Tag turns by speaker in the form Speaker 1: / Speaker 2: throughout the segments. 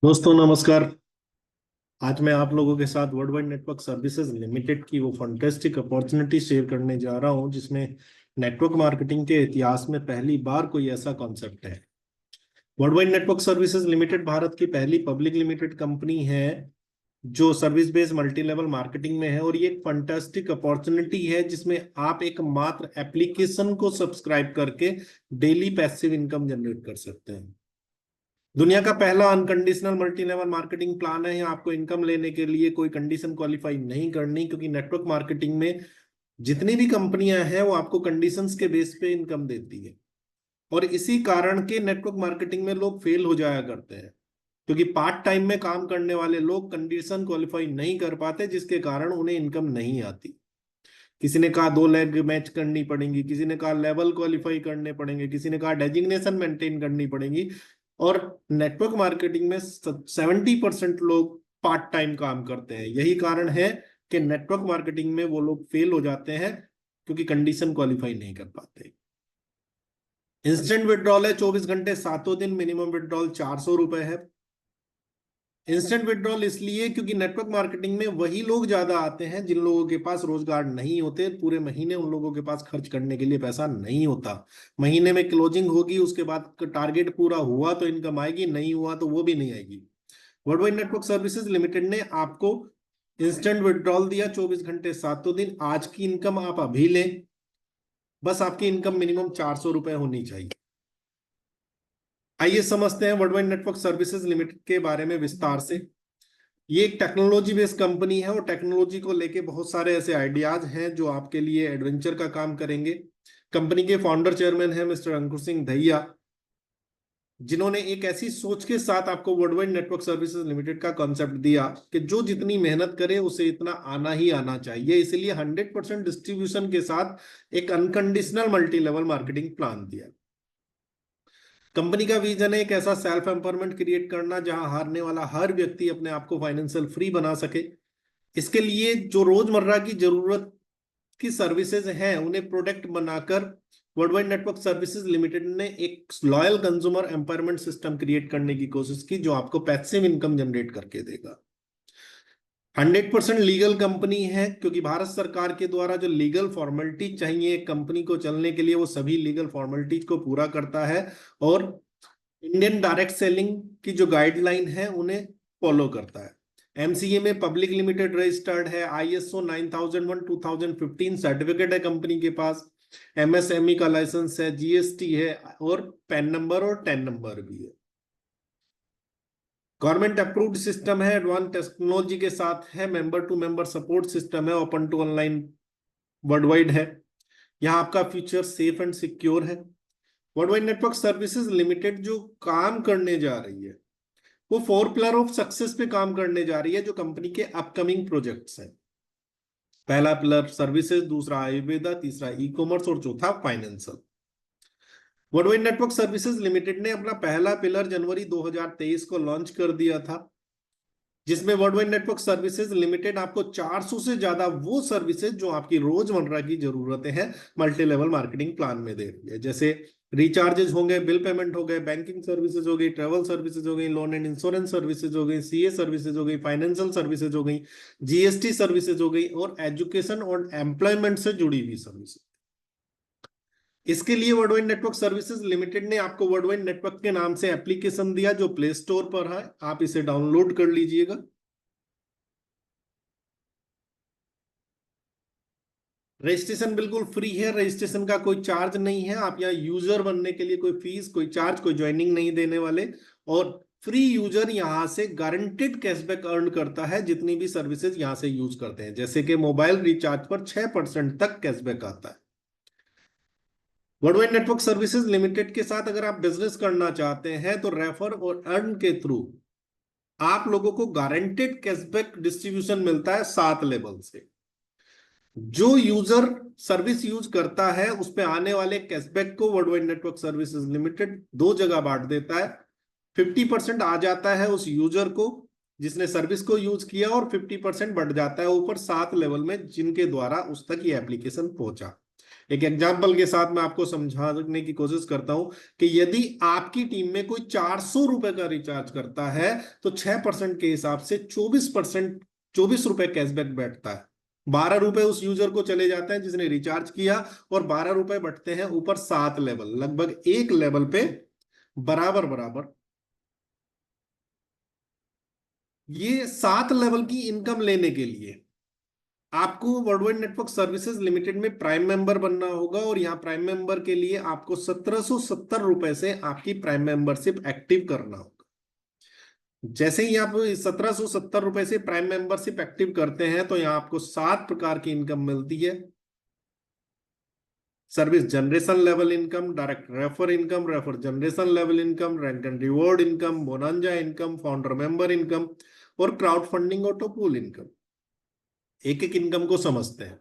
Speaker 1: दोस्तों नमस्कार। आज मैं आप लोगों के साथ world wide network services limited की वो फंटेस्टिक अपॉर्चुनिटी शेयर करने जा रहा हूं जिसमें नेटवर्क मार्केटिंग के इतिहास में पहली बार कोई ऐसा कॉन्सेप्ट है। World wide network services limited Bharat की पहली पब्लिक लिमिटेड कंपनी है जो service based multi level marketing में है, और ये एक फंटेस्टिक अपॉर्चुनिटी है जिसमें आप एक मात्र एप्लीकेशन को सब्सक्राइब करके डेली पैसिव इनकम जनरेट कर सकते हैं। दुनिया का पहला unconditional multi level marketing plan है। आपको इनकम लेने के लिए कोई कंडीशन क्वालिफाई नहीं करनी, क्योंकि नेटवर्क मार्केटिंग में जितनी भी कंपनियां हैं वो आपको कंडीशंस के बेस पे इनकम देती है। और इसी कारण के नेटवर्क मार्केटिंग में लोग फेल हो जाया करते हैं, क्योंकि पार्ट टाइम में काम करने वाले लोग कंडीशन क्वालिफाई नहीं कर पाते, जिसके कारण उन्हें इनकम नहीं आती। किसी ने कहा 2 लेग मैच करनी पड़ेंगी, किसी ने कहा लेवल क्वालिफाई करने पड़ेंगे, किसी ने कहा डेजिग्नेशन मेंटेन करनी पड़ेगी। और नेटवर्क मार्केटिंग में 70% लोग पार्ट टाइम काम करते हैं। यही कारण है कि नेटवर्क मार्केटिंग में वो लोग फेल हो जाते हैं, क्योंकि कंडीशन क्वालिफाई नहीं कर पाते। इंस्टेंट विड्रॉल है 24 घंटे 7 दिन, मिनिमम विड्रॉल 400 रुपए है। इंस्टेंट विड्रॉल इसलिए क्योंकि नेटवर्क मार्केटिंग में वही लोग ज्यादा आते हैं जिन लोगों के पास रोजगार नहीं होते। पूरे महीने उन लोगों के पास खर्च करने के लिए पैसा नहीं होता। महीने में क्लोजिंग होगी, उसके बाद टारगेट पूरा हुआ तो इनकम आएगी, नहीं हुआ तो वो भी नहीं आएगी। World wide network services limited ने आपको इंस्टेंट विड्रॉल दिया 24 घंटे 7 दिन। आज की इनकम आप अभी लें, बस आपकी इनकम मिनिमम 400 रुपए होनी चाहिए। आइए समझते हैं world wide network services limited के बारे में विस्तार से। ये एक टेक्नोलॉजी बेस्ड कंपनी है, और टेक्नोलॉजी को लेके बहुत सारे ऐसे आइडियाज हैं जो आपके लिए एडवेंचर का काम करेंगे। कंपनी के फाउंडर चेयरमैन है मिस्टर अंकुर सिंह दहिया, जिन्होंने एक ऐसी सोच के साथ आपको world wide network services limited का कॉन्सेप्ट दिया कि जो जितनी मेहनत करे उसे इतना आना ही आना चाहिए। इसलिए 100% डिस्ट्रीब्यूशन के साथ एक unconditional multi level marketing plan दिया। कंपनी का विजन है एक ऐसा सेल्फ एम्पावरमेंट क्रिएट करना जहां हारने वाला हर व्यक्ति अपने आप को फाइनेंशियल फ्री बना सके। इसके लिए जो रोजमर्रा की जरूरत की सर्विसेज हैं उन्हें प्रोडक्ट बनाकर world wide network services limited ने एक loyal consumer empowerment system create करने की कोशिश की, जो आपको पैसिव इनकम जनरेट करके देगा। 100% लीगल कंपनी है, क्योंकि भारत सरकार के द्वारा जो लीगल फॉर्मेलिटी चाहिए एक कंपनी को चलने के लिए, वो सभी लीगल फॉर्मेलिटीज को पूरा करता है, और इंडियन डायरेक्ट सेलिंग की जो गाइडलाइन है उन्हें फॉलो करता है। एमसीए में पब्लिक लिमिटेड रजिस्टर्ड है। आईएसओ 9001 2015 सर्टिफिकेट है कंपनी के पास। एमएसएमई का लाइसेंस है, जीएसटी है, और पैन नंबर और टेन नंबर भी है। गवर्नमेंट अप्रूव्ड सिस्टम है, एडवांस टेक्नोलॉजी के साथ है, member to member support system है, open to online world wide है। यहाँ आपका फ्यूचर सेफ एंड सिक्योर है। World wide network services limited जो काम करने जा रही है वो 4 पिलर ऑफ सक्सेस पे काम करने जा रही है, जो कंपनी के अपकमिंग प्रोजेक्ट्स हैं। पहला पिलर सर्विसेज, दूसरा आयुर्वेदा, तीसरा ई कॉमर्स और चौथा financial. World wide network services limited ने अपना पहला पिलर जनवरी 2023 को लॉन्च कर दिया था, जिसमें world wide network services limited आपको 400 से ज्यादा वो सर्विसेज जो आपकी रोजमर्रा की जरूरतें हैं मल्टी लेवल मार्केटिंग प्लान में दे रही है। जैसे रिचार्जेस होंगे, बिल पेमेंट हो गए, बैंकिंग सर्विसेज हो गई, ट्रेवल सर्विसेज हो गई, लोन एंड इंश्योरेंस सर्विसेज हो गई, सीए सर्विसेज हो गई, फाइनेंशियल सर्विसेज हो गई, जीएसटी सर्विसेज हो गई, और एजुकेशन और एम्प्लॉयमेंट से जुड़ी हुई सर्विसेज। इसके लिए world wide network services limited ने आपको वर्ल्ड वाइड नेटवर्क के नाम से एप्लीकेशन दिया, जो प्ले स्टोर पर है, आप इसे डाउनलोड कर लीजिएगा। रजिस्ट्रेशन बिल्कुल फ्री है, रजिस्ट्रेशन का कोई चार्ज नहीं है। आप यहाँ यूजर बनने के लिए कोई फीस, कोई चार्ज, कोई ज्वाइनिंग नहीं देने वाले, और फ्री यूजर यहाँ से गारंटेड कैशबैक अर्न करता है जितनी भी सर्विसेज यहाँ से यूज करते हैं। जैसे कि मोबाइल रिचार्ज पर 6% तक कैशबैक आता है। World wide network services limited के साथ अगर आप बिजनेस करना चाहते हैं तो रेफर और अर्न के थ्रू आप लोगों को गारंटेड कैशबैक डिस्ट्रीब्यूशन मिलता है 7 लेवल से। जो यूजर सर्विस यूज करता है उस पे आने वाले कैशबैक को world wide network services limited 2 जगह बांट देता है। 50% आ जाता है उस यूजर को जिसने सर्विस को यूज किया, और 50% बढ़ जाता है ऊपर 7 लेवल में जिनके द्वारा उस तक ये एप्लीकेशन पहुंचा। एक एग्जाम्पल के साथ मैं आपको समझाने की कोशिश करता हूं कि यदि आपकी टीम में कोई 400 रुपए का रिचार्ज करता है तो 6% के हिसाब से 24%, 24 रुपए कैशबैक बैठता है। 12 रुपए उस यूजर को चले जाते हैं जिसने रिचार्ज किया, और 12 रुपए बढ़ते हैं ऊपर 7 लेवल, लगभग एक लेवल पे बराबर बराबर। ये 7 लेवल की इनकम लेने के लिए आपको वर्ल्डवाइड नेटवर्क सर्विसेज लिमिटेड में प्राइम मेंबर बनना होगा, और यहाँ प्राइम मेंबर के लिए आपको 1770 रुपए से आपकी प्राइम मेंबरशिप एक्टिव करना होगा। जैसे ही आप 1770 रुपए से प्राइम मेंबरशिप एक्टिव करते हैं तो यहाँ आपको 7 प्रकार की इनकम मिलती है। Service generation level income, direct refer income, refer generation level income, rank and reward income, bonanza income, founder member income, और crowd funding auto pool income. एक एक इनकम को समझते हैं।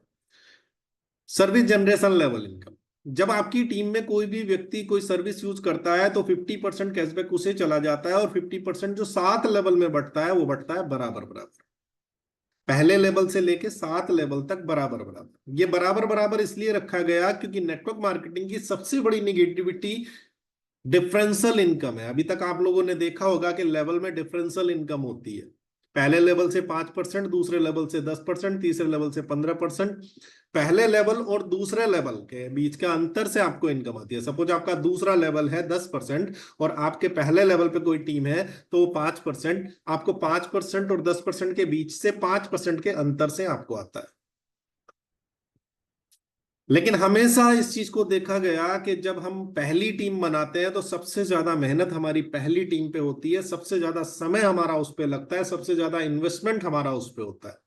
Speaker 1: सर्विस जनरेशन लेवल इनकम, जब आपकी टीम में कोई भी व्यक्ति कोई सर्विस यूज करता है तो 50% कैशबैक उसे चला जाता है, और 50% जो 7 लेवल में बढ़ता है वो बढ़ता है बराबर बराबर, पहले लेवल से लेके 7 लेवल तक बराबर बराबर। ये बराबर बराबर इसलिए रखा गया क्योंकि नेटवर्क मार्केटिंग की सबसे बड़ी निगेटिविटी डिफरेंशियल इनकम है। अभी तक आप लोगों ने देखा होगा कि लेवल में डिफरेंशियल इनकम होती है। पहले लेवल से 5%, दूसरे लेवल से 10%, तीसरे लेवल से 15%। पहले लेवल और दूसरे लेवल के बीच का अंतर से आपको इनकम आती है। सपोज आपका दूसरा लेवल है 10% और आपके पहले लेवल पे कोई टीम है तो वो 5%, आपको 5% और 10% के बीच से 5% के अंतर से आपको आता है। लेकिन हमेशा इस चीज को देखा गया कि जब हम पहली टीम बनाते हैं तो सबसे ज्यादा मेहनत हमारी पहली टीम पे होती है, सबसे ज्यादा समय हमारा उस पे लगता है, सबसे ज्यादा इन्वेस्टमेंट हमारा उस पे होता है।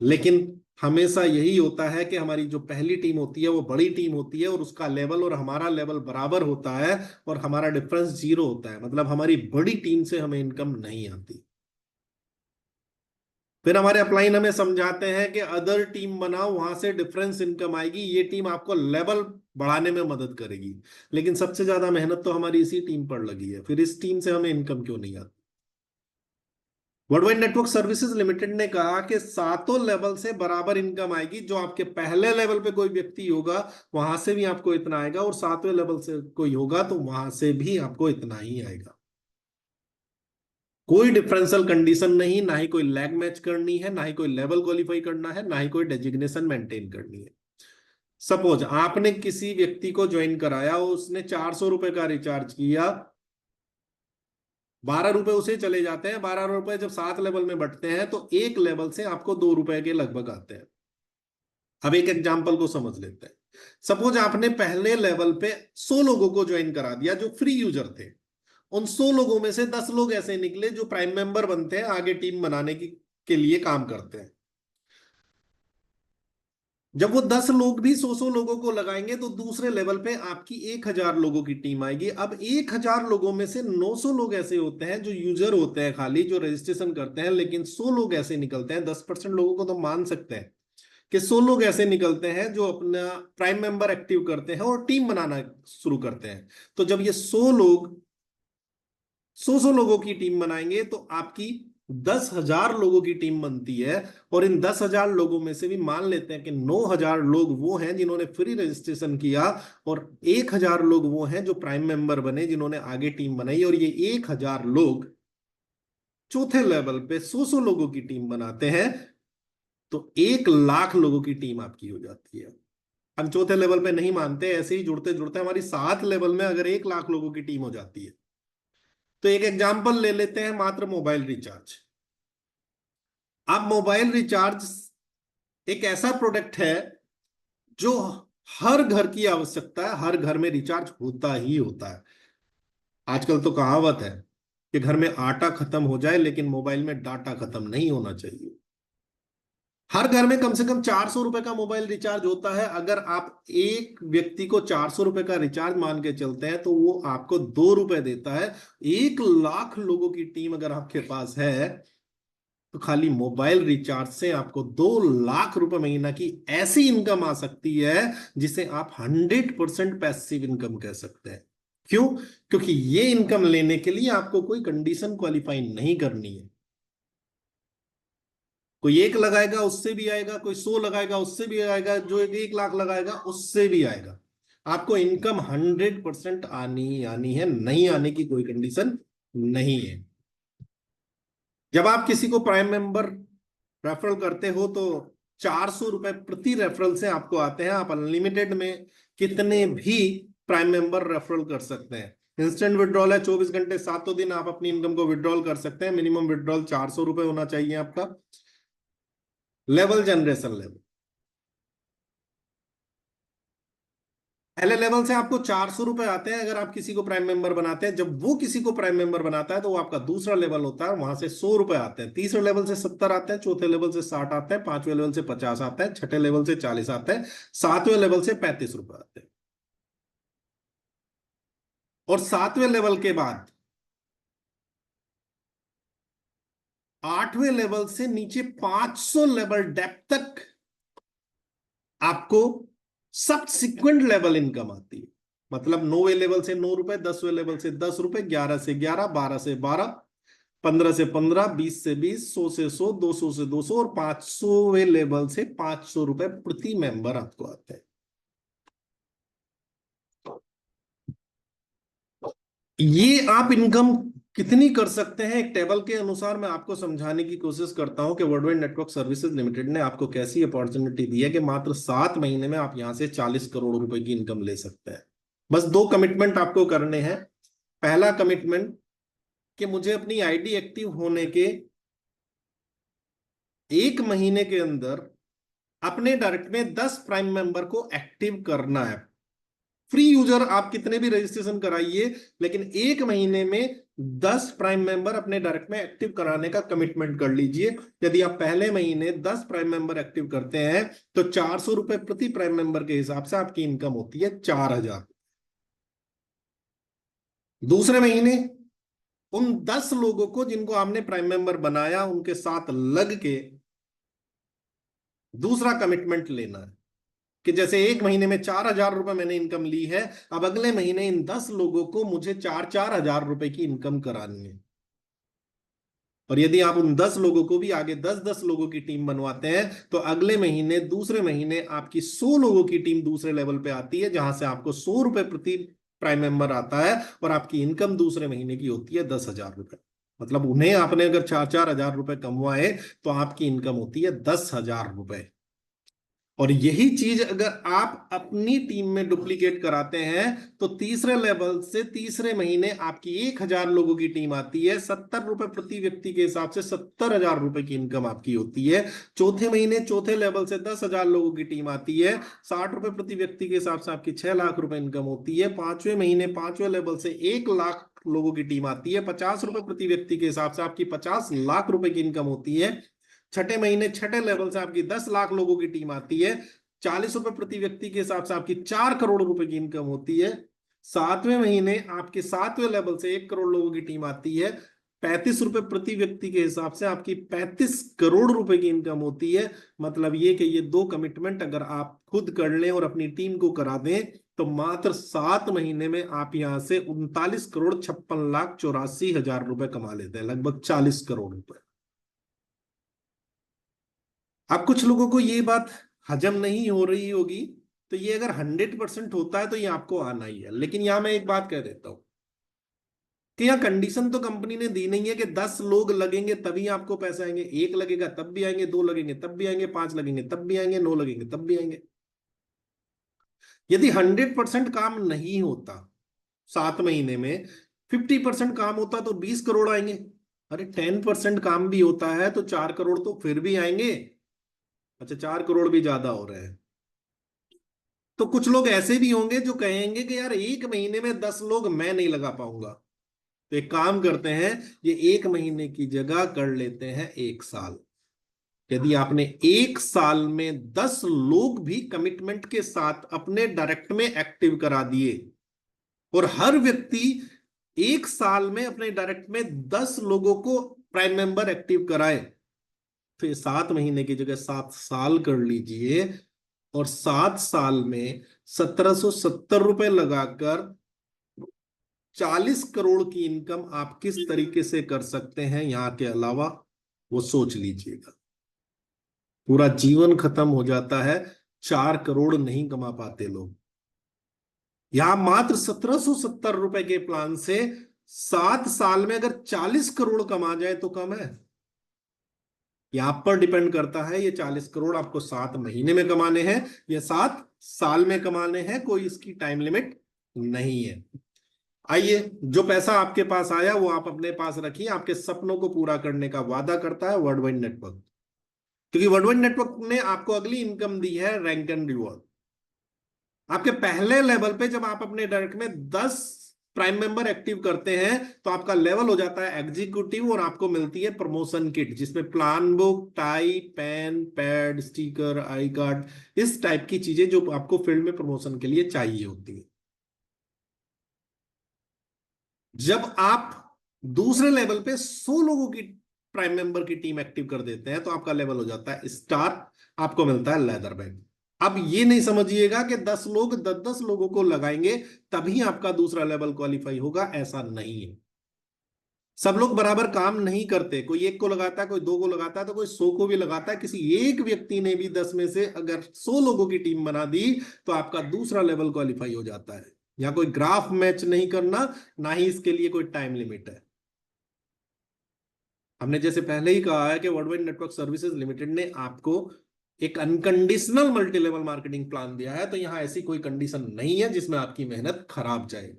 Speaker 1: लेकिन हमेशा यही होता है कि हमारी जो पहली टीम होती है वो बड़ी टीम होती है और उसका लेवल और हमारा लेवल बराबर होता है, और हमारा डिफरेंस 0 होता है, मतलब हमारी बड़ी टीम से हमें इनकम नहीं आती। फिर हमारे अपलाइन हमें समझाते हैं कि अदर टीम बनाओ, वहां से डिफरेंस इनकम आएगी, ये टीम आपको लेवल बढ़ाने में मदद करेगी। लेकिन सबसे ज्यादा मेहनत तो हमारी इसी टीम पर लगी है, फिर इस टीम से हमें इनकम क्यों नहीं आती? वर्ल्डवाइड नेटवर्क सर्विसेज लिमिटेड ने कहा कि 7 लेवल से बराबर इनकम आएगी। जो आपके पहले लेवल पे कोई व्यक्ति होगा वहां से भी आपको इतना आएगा, और 7वें लेवल से कोई होगा तो वहां से भी आपको इतना ही आएगा। कोई डिफरेंशियल कंडीशन नहीं, ना ही कोई लैग मैच करनी है, ना ही कोई लेवल क्वालिफाई करना है, ना ही कोई डेजिग्नेशन मेंटेन करनी है। सपोज आपने किसी व्यक्ति को ज्वाइन कराया, उसने 400 रुपए का रिचार्ज किया, 12 रुपए उसे चले जाते हैं। 12 रुपए जब 7 लेवल में बढ़ते हैं तो एक लेवल से आपको 2 रुपए के लगभग आते हैं। अब एक एग्जाम्पल को समझ लेते हैं। सपोज आपने पहले लेवल पे 100 लोगों को ज्वाइन करा दिया जो फ्री यूजर थे। उन 100 लोगों में से 10 लोग ऐसे निकले जो प्राइम मेंबर बनते हैं, आगे टीम बनाने के लिए काम करते हैं। जब वो 10 लोग भी 100 लोगों को लगाएंगे तो दूसरे लेवल पे आपकी 1000 लोगों की टीम आएगी। अब 1000 लोगों में से 900 लोग ऐसे होते हैं जो यूजर होते हैं खाली, जो रजिस्ट्रेशन करते हैं, लेकिन 100 लोग ऐसे निकलते हैं, 10% लोगों को तो मान सकते हैं कि 100 लोग ऐसे निकलते हैं जो अपना प्राइम मेंबर एक्टिव करते हैं और टीम बनाना शुरू करते हैं। तो जब ये 100 लोग 100 लोगों की टीम बनाएंगे तो आपकी 10,000 लोगों की टीम बनती है। और इन 10,000 लोगों में से भी मान लेते हैं कि 9,000 लोग वो हैं जिन्होंने फ्री रजिस्ट्रेशन किया, और 1,000 लोग वो हैं जो प्राइम मेंबर बने, जिन्होंने आगे टीम बनाई। और ये 1,000 लोग चौथे लेवल पे 100 लोगों की टीम बनाते हैं, तो 1,00,000 लोगों की टीम आपकी हो जाती है। हम चौथे लेवल पे नहीं मानते, ऐसे ही जुड़ते जुड़ते हमारी 7 लेवल में अगर 1,00,000 लोगों की टीम हो जाती है। तो एक एग्जाम्पल ले लेते हैं, मात्र मोबाइल रिचार्ज। अब मोबाइल रिचार्ज एक ऐसा प्रोडक्ट है जो हर घर की आवश्यकता है, हर घर में रिचार्ज होता ही होता है। आजकल तो कहावत है कि घर में आटा खत्म हो जाए लेकिन मोबाइल में डाटा खत्म नहीं होना चाहिए। हर घर में कम से कम 400 रुपए का मोबाइल रिचार्ज होता है। अगर आप एक व्यक्ति को 400 रुपए का रिचार्ज मान के चलते हैं तो वो आपको 2 रुपए देता है। 1,00,000 लोगों की टीम अगर आपके पास है तो खाली मोबाइल रिचार्ज से आपको 2 लाख रुपए महीना की ऐसी इनकम आ सकती है जिसे आप 100% पैसिव इनकम कह सकते हैं। क्यों? क्योंकि ये इनकम लेने के लिए आपको कोई कंडीशन क्वालिफाई नहीं करनी है। कोई 1 लगाएगा उससे भी आएगा, कोई 100 लगाएगा उससे भी आएगा, जो 1 लाख लगाएगा उससे भी आएगा। आपको इनकम 100% आनी है, नहीं आने की कोई कंडीशन नहीं है। जब आप किसी को प्राइम मेंबर रेफरल करते हो तो 400 रुपए प्रति रेफरल से आपको आते हैं। आप अनलिमिटेड में कितने भी प्राइम मेंबर रेफरल कर सकते हैं। इंस्टेंट विड्रॉल है, 24 घंटे 7 दिन आप अपनी इनकम को विड्रॉल कर सकते हैं। मिनिमम विड्रॉल 400 रुपए होना चाहिए आपका। लेवल जनरेशन लेवल, पहले लेवल से आपको 400 रुपए आते हैं अगर आप किसी को प्राइम मेंबर बनाते हैं। जब वो किसी को प्राइम मेंबर बनाता है तो वो आपका दूसरा लेवल होता है, वहां से 100 रुपए आते हैं। तीसरे लेवल से 70 आते हैं, चौथे लेवल से 60 आते हैं, पांचवें लेवल से 50 आते हैं, छठे लेवल से 40 आते हैं, सातवें लेवल से 35 रुपए आते हैं। और सातवें लेवल के बाद आठवें लेवल से नीचे 500 लेवल डेप्थ तक आपको सबसिक्वेंट लेवल इनकम आती है। मतलब 9वें लेवल से 9 रुपए, 10वें लेवल से 10 रुपए, 11 से 11, 12 से 12, 15 से 15, 20 से 20, 100 से 100, 200 से 200 और 500वें लेवल से 500 रुपए प्रति मेंबर आपको आते हैं। ये आप इनकम कितनी कर सकते हैं, एक टेबल के अनुसार मैं आपको समझाने की कोशिश करता हूं कि वर्ल्डवाइड नेटवर्क सर्विसेज लिमिटेड ने आपको कैसी अपॉर्चुनिटी दी है कि मात्र 7 महीने में आप यहां से 40 करोड़ रुपए की इनकम ले सकते हैं। बस 2 कमिटमेंट आपको करने हैं। पहला कमिटमेंट कि मुझे अपनी आईडी एक्टिव होने के 1 महीने के अंदर अपने डायरेक्ट में 10 प्राइम मेंबर को एक्टिव करना है। फ्री यूजर आप कितने भी रजिस्ट्रेशन कराइए, लेकिन 1 महीने में 10 प्राइम मेंबर अपने डायरेक्ट में एक्टिव कराने का कमिटमेंट कर लीजिए। यदि आप पहले महीने 10 प्राइम मेंबर एक्टिव करते हैं तो 400 रुपए प्रति प्राइम मेंबर के हिसाब से आपकी इनकम होती है 4000। दूसरे महीने उन 10 लोगों को जिनको आपने प्राइम मेंबर बनाया उनके साथ लग के दूसरा कमिटमेंट लेना है कि जैसे 1 महीने में 4000 रुपए मैंने इनकम ली है, अब अगले महीने इन 10 लोगों को मुझे 4-4 हजार रुपए की इनकम करानी है। और यदि आप उन 10 लोगों को भी आगे 10-10 लोगों की टीम बनवाते हैं तो अगले महीने दूसरे महीने आपकी 100 लोगों की टीम दूसरे लेवल पे आती है, जहां से आपको 100 रुपए प्रति प्राइम मेंबर आता है और आपकी इनकम दूसरे महीने की होती है 10 हजार रुपए। मतलब उन्हें आपने अगर 4-4 हजार रुपए कमवाए तो आपकी इनकम होती है 10 हजार रुपए। और यही चीज अगर आप अपनी टीम में डुप्लीकेट कराते हैं तो तीसरे लेवल से तीसरे महीने आपकी 1000 लोगों की टीम आती है, 70 रुपए प्रति व्यक्ति के हिसाब से 70 हजार रुपए की इनकम आपकी होती है। चौथे महीने चौथे लेवल से 10 हजार लोगों की टीम आती है, 60 रुपए प्रति व्यक्ति के हिसाब से आपकी 6 लाख रुपए इनकम होती है। पांचवें महीने पांचवें लेवल से 1 लाख लोगों की टीम आती है, 50 रुपए प्रति व्यक्ति के हिसाब से आपकी 50 लाख रुपए की इनकम होती है। छठे महीने छठे लेवल से आपकी 10 लाख लोगों की टीम आती है, 40 रुपए प्रति व्यक्ति के हिसाब से आपकी 4 करोड़ रुपए की इनकम होती है। सातवें महीने आपके सातवें लेवल से 1 करोड़ लोगों की टीम आती है, 35 रुपए प्रति व्यक्ति के हिसाब से आपकी 35 करोड़ रुपए की इनकम होती है। मतलब ये कि ये 2 कमिटमेंट अगर आप खुद कर लें और अपनी टीम को करा दें तो मात्र 7 महीने में आप यहां से 39,56,84,हजार रुपए कमा लेते हैं, लगभग 40 करोड़ रुपए। अब कुछ लोगों को ये बात हजम नहीं हो रही होगी, तो ये अगर 100% होता है तो ये आपको आना ही है। लेकिन यहां मैं एक बात कह देता हूं कि यहाँ कंडीशन तो कंपनी ने दी नहीं है कि 10 लोग लगेंगे तभी आपको पैसे आएंगे। 1 लगेगा तब भी आएंगे, 2 लगेंगे तब भी आएंगे, 5 लगेंगे तब भी आएंगे, 9 लगेंगे तब भी आएंगे। यदि 100% काम नहीं होता 7 महीने में, 50% काम होता तो 20 करोड़ आएंगे। अरे 10% काम भी होता है तो 4 करोड़ तो फिर भी आएंगे। अच्छा 4 करोड़ भी ज्यादा हो रहे हैं। तो कुछ लोग ऐसे भी होंगे जो कहेंगे कि यार 1 महीने में 10 लोग मैं नहीं लगा पाऊंगा, तो एक काम करते हैं, ये 1 महीने की जगह कर लेते हैं 1 साल। यदि आपने 1 साल में 10 लोग भी कमिटमेंट के साथ अपने डायरेक्ट में एक्टिव करा दिए और हर व्यक्ति 1 साल में अपने डायरेक्ट में 10 लोगों को प्राइम मेंबर एक्टिव कराए, तो 7 महीने की जगह 7 साल कर लीजिए और 7 साल में 1770 रुपए लगाकर 40 करोड़ की इनकम आप किस तरीके से कर सकते हैं यहाँ के अलावा, वो सोच लीजिएगा। पूरा जीवन खत्म हो जाता है, 4 करोड़ नहीं कमा पाते लोग। यहां मात्र 1770 रुपए के प्लान से 7 साल में अगर 40 करोड़ कमा जाए तो कम है। ये आप पर डिपेंड करता है, ये 40 करोड़ आपको 7 महीने में कमाने हैं या 7 साल में कमाने हैं, कोई इसकी टाइम लिमिट नहीं है। आइए, जो पैसा आपके पास आया वो आप अपने पास रखिए, आपके सपनों को पूरा करने का वादा करता है वर्ल्ड वाइड नेटवर्क। क्योंकि वर्ल्ड वाइड नेटवर्क ने आपको अगली इनकम दी है, रैंक एंड रिवॉर्ड। आपके पहले लेवल पे जब आप अपने डायरेक्ट में 10 प्राइम मेंबर एक्टिव करते हैं तो आपका लेवल हो जाता है एग्जीक्यूटिव, और आपको मिलती है प्रमोशन किट जिसमें plan book, tie, pen, pad, sticker, I card, इस टाइप की चीजें जो आपको फील्ड में प्रमोशन के लिए चाहिए होती है। जब आप दूसरे लेवल पे 100 लोगों की प्राइम मेंबर की टीम एक्टिव कर देते हैं तो आपका लेवल हो जाता है स्टार, आपको मिलता है लेदर बैग। अब ये नहीं समझिएगा कि 10 लोग 10 10 लोगों को लगाएंगे तभी आपका दूसरा लेवल क्वालिफाई होगा, ऐसा नहीं है। सब लोग बराबर काम नहीं करते, कोई एक को लगाता है, कोई दो को लगाता है, तो कोई 100 को भी लगाता है। किसी एक व्यक्ति ने भी 10 में से अगर 100 लोगों की टीम बना दी तो आपका दूसरा लेवल क्वालिफाई हो जाता है। यहाँ कोई ग्राफ मैच नहीं करना, ना ही इसके लिए कोई टाइम लिमिट है। हमने जैसे पहले ही कहा है कि world wide network services limited ने आपको एक unconditional multi level marketing plan दिया है, तो यहां ऐसी कोई कंडीशन नहीं है जिसमें आपकी मेहनत खराब जाए।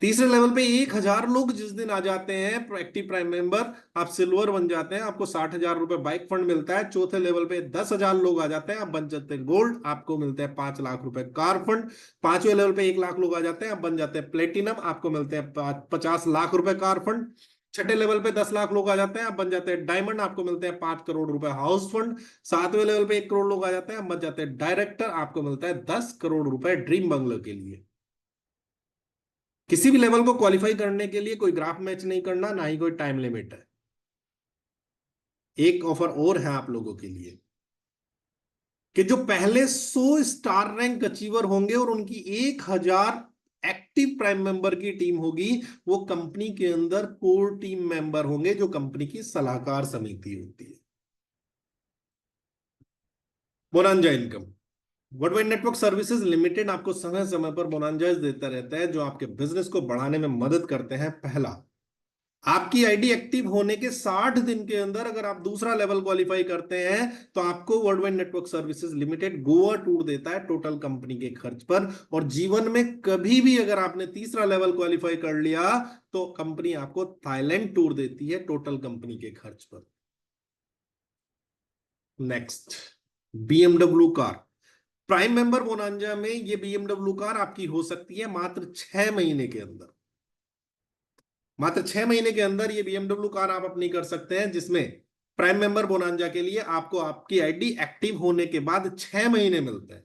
Speaker 1: तीसरे लेवल पे 1,000 लोग जिस दिन आ जाते हैं एक्टिव प्राइम मेंबर, आप सिल्वर बन जाते हैं, आपको 60,000 रुपए बाइक फंड मिलता है। चौथे लेवल पे 10,000 लोग आ जाते हैं, आप बन जाते हैं गोल्ड, आपको मिलते हैं 5 लाख रुपए कार फंड। पांचवें लेवल पे 1 लाख लोग आ जाते हैं, आप बन जाते हैं प्लेटिनम, आपको मिलते हैं 50 लाख रुपए कार फंड। छठे लेवल पे 10 लाख लोग आ जाते हैं, आप बन जाते हैं डायमंड, आपको मिलते हैं 5 करोड़ रुपए हाउस फंड। सातवें लेवल पे 1 करोड़ लोग आ जाते हैं, आप बन जाते हैं डायरेक्टर, आपको मिलता है 10 करोड़ रुपए ड्रीम बंगलो के लिए। किसी भी लेवल को क्वालिफाई करने के लिए कोई ग्राफ मैच नहीं करना, ना ही कोई टाइम लिमिट है। एक ऑफर और है आप लोगों के लिए कि जो पहले 100 स्टार रैंक अचीवर होंगे और उनकी 1,000 एक्टिव प्राइम मेंबर की टीम होगी, वो कंपनी के अंदर कोर टीम मेंबर होंगे, जो कंपनी की सलाहकार समिति होती है। Bonanza income, world wide network services limited आपको समय समय पर बोनांजाइज देता रहता है जो आपके बिजनेस को बढ़ाने में मदद करते हैं। पहला, आपकी आईडी एक्टिव होने के 60 दिन के अंदर अगर आप दूसरा लेवल क्वालिफाई करते हैं तो आपको world wide network services limited Goa tour देता है टोटल कंपनी के खर्च पर। और जीवन में कभी भी अगर आपने तीसरा लेवल क्वालिफाई कर लिया तो कंपनी आपको थाईलैंड टूर देती है टोटल कंपनी के खर्च पर। Next, BMW car prime member bonanza में ये बीएमडब्ल्यू कार आपकी हो सकती है मात्र 6 महीने के अंदर। मात्र 6 महीने के अंदर ये बीएमडब्ल्यू कार आप अपनी कर सकते हैं, जिसमें प्राइम मेंबर बोनांजा के लिए आपको आपकी आईडी एक्टिव होने के बाद 6 महीने मिलते हैं।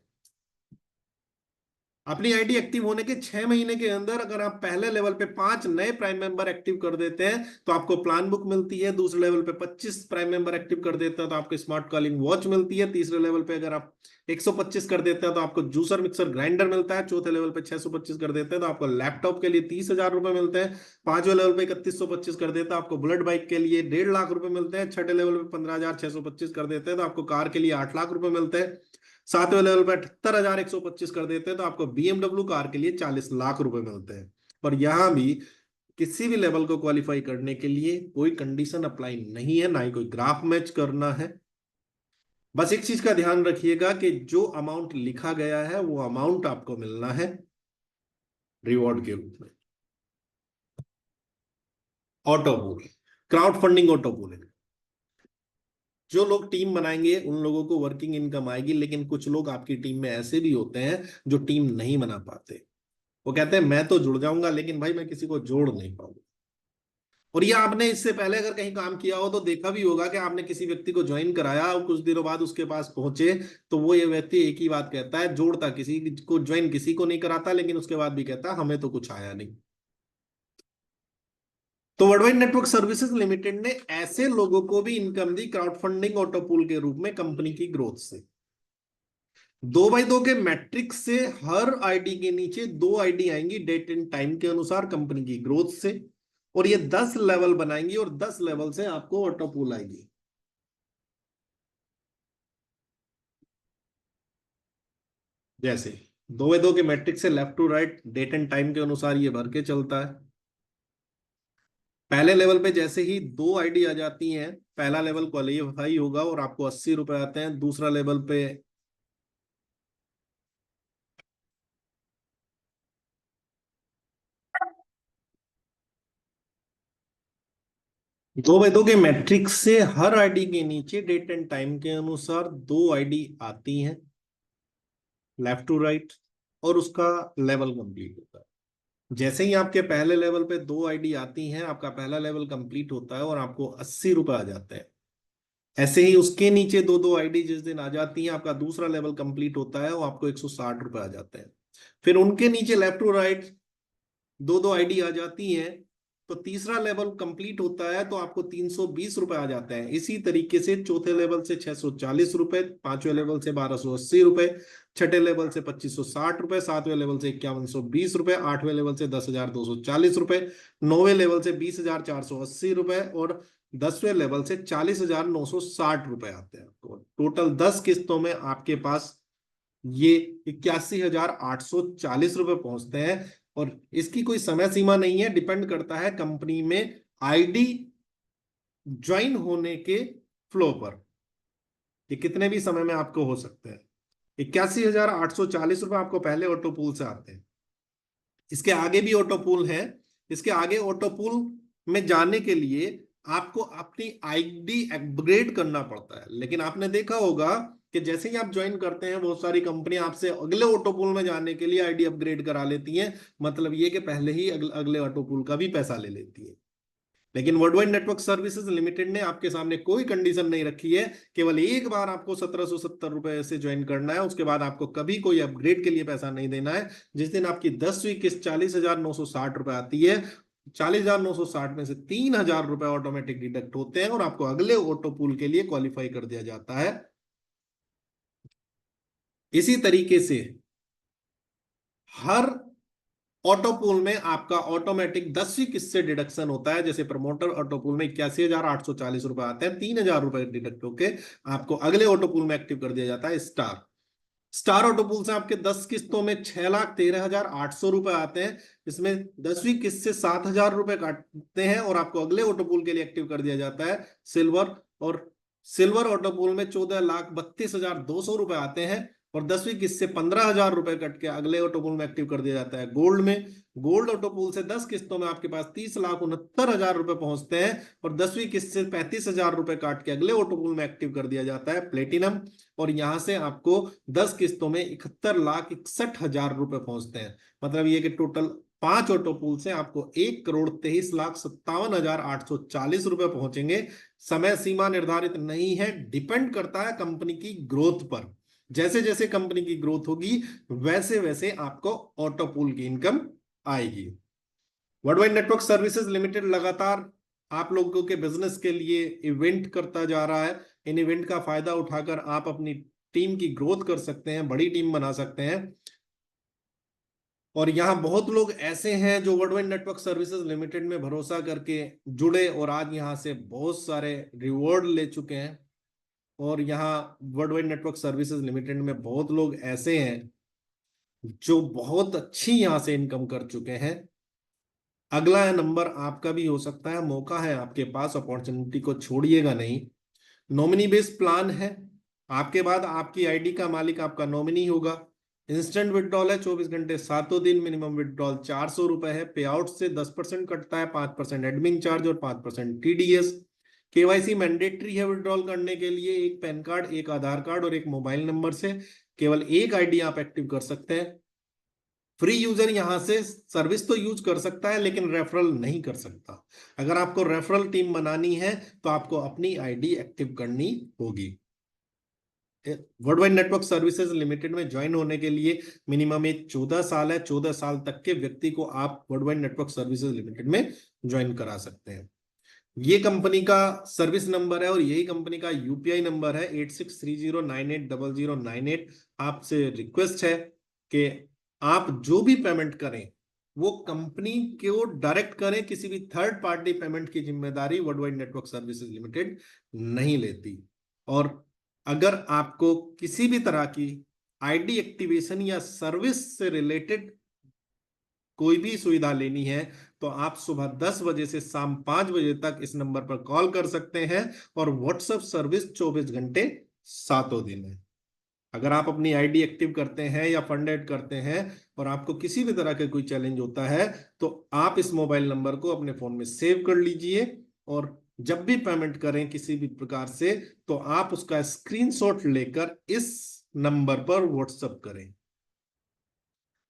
Speaker 1: अपनी आईडी एक्टिव होने के 6 महीने के अंदर अगर आप पहले लेवल पे 5 नए प्राइम मेंबर एक्टिव कर देते हैं तो आपको प्लान बुक मिलती है। दूसरे लेवल पे 25 प्राइम मेंबर एक्टिव कर देते हैं तो आपको स्मार्ट कॉलिंग वॉच मिलती है। तीसरे लेवल पे अगर आप 125 कर देते हैं तो आपको जूसर मिक्सर ग्राइंडर मिलता है। चौथे लेवल पे 625 कर देते हैं तो आपको लैपटॉप के लिए 30,000 रुपए मिलते हैं। पांचवें लेवल पे 3125 कर देते हैं आपको बुलेट बाइक के लिए 1.5 लाख रुपए मिलते हैं। छठे लेवल पे 15,625 कर देते हैं तो आपको कार के लिए 8 लाख रुपए मिलते हैं। सातवें लेवल पे 78,125 कर देते हैं तो आपको बीएमडब्ल्यू कार के लिए 40 लाख रुपए मिलते हैं। पर यहां भी किसी भी लेवल को क्वालिफाई करने के लिए कोई कंडीशन अप्लाई नहीं है, ना ही कोई ग्राफ मैच करना है। बस एक चीज का ध्यान रखिएगा कि जो अमाउंट लिखा गया है वो अमाउंट आपको मिलना है रिवॉर्ड के रूप में। Auto pool, crowd funding auto pooling, जो लोग टीम बनाएंगे उन लोगों को वर्किंग इनकम आएगी, लेकिन कुछ लोग आपकी टीम में ऐसे भी होते हैं जो टीम नहीं बना पाते। वो कहते हैं मैं तो जुड़ जाऊंगा लेकिन भाई मैं किसी को जोड़ नहीं पाऊंगा। और ये आपने इससे पहले अगर कहीं काम किया हो तो देखा भी होगा कि आपने किसी व्यक्ति को ज्वाइन कराया और कुछ दिनों बाद उसके पास पहुंचे तो वो ये व्यक्ति एक ही बात कहता है, जोड़ता किसी को, ज्वाइन किसी को नहीं कराता, लेकिन उसके बाद भी कहता हमें तो कुछ आया नहीं। तो world wide network services limited ने ऐसे लोगों को भी इनकम दी क्राउड फंडिंग ऑटो पूल के रूप में कंपनी की ग्रोथ से। 2x2 के मैट्रिक्स से हर आईडी के नीचे 2 आईडी आएंगी डेट एंड टाइम के अनुसार कंपनी की ग्रोथ से, और ये 10 लेवल बनाएंगी और 10 लेवल से आपको ऑटो पूल आएगी। जैसे 2x2 के मैट्रिक्स से left to right date and time के अनुसार ये भर के चलता है। पहले लेवल पे जैसे ही दो आईडी आ जाती हैं, पहला लेवल क्वालिफाई होगा और आपको 80 रुपए आते हैं। दूसरा लेवल पे 2x2 के मैट्रिक्स से हर आईडी के नीचे डेट एंड टाइम के अनुसार दो आईडी आती हैं लेफ्ट टू राइट, और उसका लेवल कंप्लीट होता है। जैसे ही आपके पहले लेवल पे दो आईडी आती हैं, आपका पहला लेवल कंप्लीट होता है और आपको 80 रुपए आ जाते हैं। ऐसे ही उसके नीचे दो दो आईडी जिस दिन आ जाती हैं, आपका दूसरा लेवल कंप्लीट होता है और आपको 160 रुपए आ जाते हैं। फिर उनके नीचे लेफ्ट टू राइट दो दो आईडी आ जाती हैं, तो तीसरा लेवल कंप्लीट होता है तो आपको 320 रुपए आ जाते हैं। इसी तरीके से चौथे लेवल से 640 रुपए, पांचवें लेवल से 1280 रुपए, छठे लेवल से 2560 रुपए, सातवें लेवल से 5120 रुपए, आठवें लेवल से 10,240 रुपए, नौवें लेवल से 20,480 रुपए और 10वें लेवल से 40,960 रुपए आते हैं। तो टोटल 10 किस्तों में आपके पास ये 81,840 रुपए पहुंचते हैं। और इसकी कोई समय सीमा नहीं है, डिपेंड करता है कंपनी में आईडी ज्वाइन होने के फ्लो पर, ये कितने भी समय में आपको हो सकते हैं। 81,840 रुपए आपको पहले ऑटो पूल से आते हैं। इसके आगे भी ऑटो पूल है। इसके आगे ऑटो पूल में जाने के लिए आपको अपनी आईडी अपग्रेड करना पड़ता है। लेकिन आपने देखा होगा कि जैसे ही आप ज्वाइन करते हैं, बहुत सारी कंपनी आपसे अगले ऑटो पूल में जाने के लिए आईडी अपग्रेड करा लेती हैं। मतलब ये कि पहले ही अगले ऑटो पूल का भी पैसा ले लेती है। लेकिन वर्ल्डवाइड नेटवर्क सर्विसेज लिमिटेड ने आपके सामने कोई कंडीशन नहीं रखी है। केवल एक बार आपको 1770 रुपए से ज्वाइन करना है, उसके बाद आपको कभी कोई अपग्रेड के लिए पैसा नहीं देना है। जिस दिन आपकी 10वीं किस्त 40,960 रुपए आती है, 40,960 में से 3,000 रुपए ऑटोमेटिक डिडक्ट होते हैं और आपको अगले ऑटो पूल के लिए क्वालिफाई कर दिया जाता है। इसी तरीके से हर ऑटो पूल में आपका ऑटोमेटिक 10वीं किस्त से डिडक्शन होता है। जैसे प्रमोटर ऑटो पूल में 81,840 रुपए आते हैं, 3,000 रुपए डिडक्ट होके आपको अगले ऑटो पूल में एक्टिव कर दिया जाता है स्टार। स्टार ऑटो पूल से आपके 10 किस्तों में 6,13,800 रुपए आते हैं। इसमें 10वीं किस्त से 7,000 रुपए काटते हैं और आपको अगले ऑटो पूल के लिए एक्टिव कर दिया जाता है सिल्वर। और सिल्वर ऑटो पूल में 14,32,200 रुपए आते हैं और 10वीं किस्त से 15,000 रुपए कट के अगले ऑटो पूल में एक्टिव कर दिया जाता है गोल्ड में। गोल्ड ऑटो पूल से 10 किस्तों में आपके पास 30,69,000 रुपए पहुंचते हैं और 10वीं किस्त से 35,000 रुपए काट के अगले ऑटो पूल में एक्टिव कर दिया जाता है प्लेटिनम। और यहां से आपको 10 किस्तों में 71,61,000 रुपए पहुंचते हैं। मतलब ये कि टोटल 5 ऑटो पूल से आपको 1,23,57,840 रुपए पहुंचेंगे। समय सीमा निर्धारित नहीं है, डिपेंड करता है कंपनी की ग्रोथ पर। जैसे जैसे कंपनी की ग्रोथ होगी वैसे वैसे आपको ऑटो पूल की इनकम आएगी। वर्ल्डवाइड नेटवर्क सर्विसेज लिमिटेड लगातार आप लोगों के बिजनेस के लिए इवेंट करता जा रहा है। इन इवेंट का फायदा उठाकर आप अपनी टीम की ग्रोथ कर सकते हैं, बड़ी टीम बना सकते हैं। और यहाँ बहुत लोग ऐसे हैं जो वर्ल्डवाइड नेटवर्क सर्विसेज लिमिटेड में भरोसा करके जुड़े और आज यहाँ से बहुत सारे रिवॉर्ड ले चुके हैं। और यहाँ वर्ल्डवाइड नेटवर्क सर्विसेज लिमिटेड में बहुत लोग ऐसे हैं जो बहुत अच्छी यहाँ से इनकम कर चुके हैं। अगला नंबर आपका भी हो सकता है, मौका है आपके पास, अपॉर्चुनिटी को छोड़िएगा नहीं। नॉमिनी बेस्ड प्लान है, आपके बाद आपकी आईडी का मालिक आपका नॉमिनी होगा। इंस्टेंट विड्रॉल है, 24 घंटे 7 दिन। मिनिमम विड्रॉल 400 रुपए है। पे आउट से 10% कटता है, 5% एडमिन चार्ज और 5% टीडीएस। केवाईसी मैंडेटरी है विड्रॉल करने के लिए, एक पैन कार्ड, एक आधार कार्ड और एक मोबाइल नंबर से केवल एक आईडी आप एक्टिव कर सकते हैं। फ्री यूजर यहां से सर्विस तो यूज कर सकता है लेकिन रेफरल नहीं कर सकता। अगर आपको रेफरल टीम बनानी है तो आपको अपनी आईडी एक्टिव करनी होगी। वर्ल्डवाइड नेटवर्क सर्विसेज लिमिटेड में ज्वाइन होने के लिए मिनिमम एज 14 साल है। 14 साल तक के व्यक्ति को आप वर्ल्डवाइड नेटवर्क सर्विसेज लिमिटेड में ज्वाइन करा सकते हैं। ये कंपनी का सर्विस नंबर है और यही कंपनी का यूपीआई नंबर है 8630980098। आपसे रिक्वेस्ट है कि आप जो भी पेमेंट करें वो कंपनी को डायरेक्ट करें, किसी भी थर्ड पार्टी पेमेंट की जिम्मेदारी वर्ल्डवाइड नेटवर्क सर्विसेज लिमिटेड नहीं लेती। और अगर आपको किसी भी तरह की आईडी एक्टिवेशन या सर्विस से रिलेटेड कोई भी सुविधा लेनी है तो आप सुबह 10 बजे से शाम 5 बजे तक इस नंबर पर कॉल कर सकते हैं, और व्हाट्सएप सर्विस 24 घंटे 7 दिन है। अगर आप अपनी आईडी एक्टिव करते हैं या फंड ऐड करते हैं और आपको किसी भी तरह का कोई चैलेंज होता है तो आप इस मोबाइल नंबर को अपने फोन में सेव कर लीजिए, और जब भी पेमेंट करें किसी भी प्रकार से तो आप उसका स्क्रीनशॉट लेकर इस नंबर पर व्हाट्सएप करें।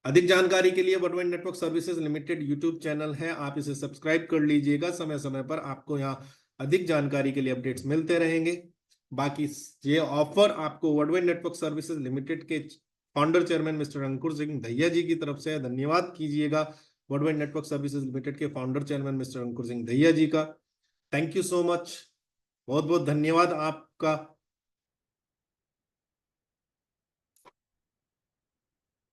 Speaker 1: अधिक जानकारी के लिए worldwide network services limited YouTube channel है, आप इसे सब्सक्राइब कर लीजिएगा। समय समय पर आपको यहाँ अधिक जानकारी के लिए अपडेट्स मिलते रहेंगे। बाकी ये ऑफर आपको वर्डवाइड नेटवर्क सर्विसेज लिमिटेड के फाउंडर चेयरमैन मिस्टर अंकुर सिंह दहिया जी की तरफ से धन्यवाद कीजिएगा। वर्डवाइड नेटवर्क सर्विसेज लिमिटेड के फाउंडर चेयरमैन मिस्टर अंकुर सिंह दहिया जी का थैंक यू सो मच, बहुत बहुत धन्यवाद आपका।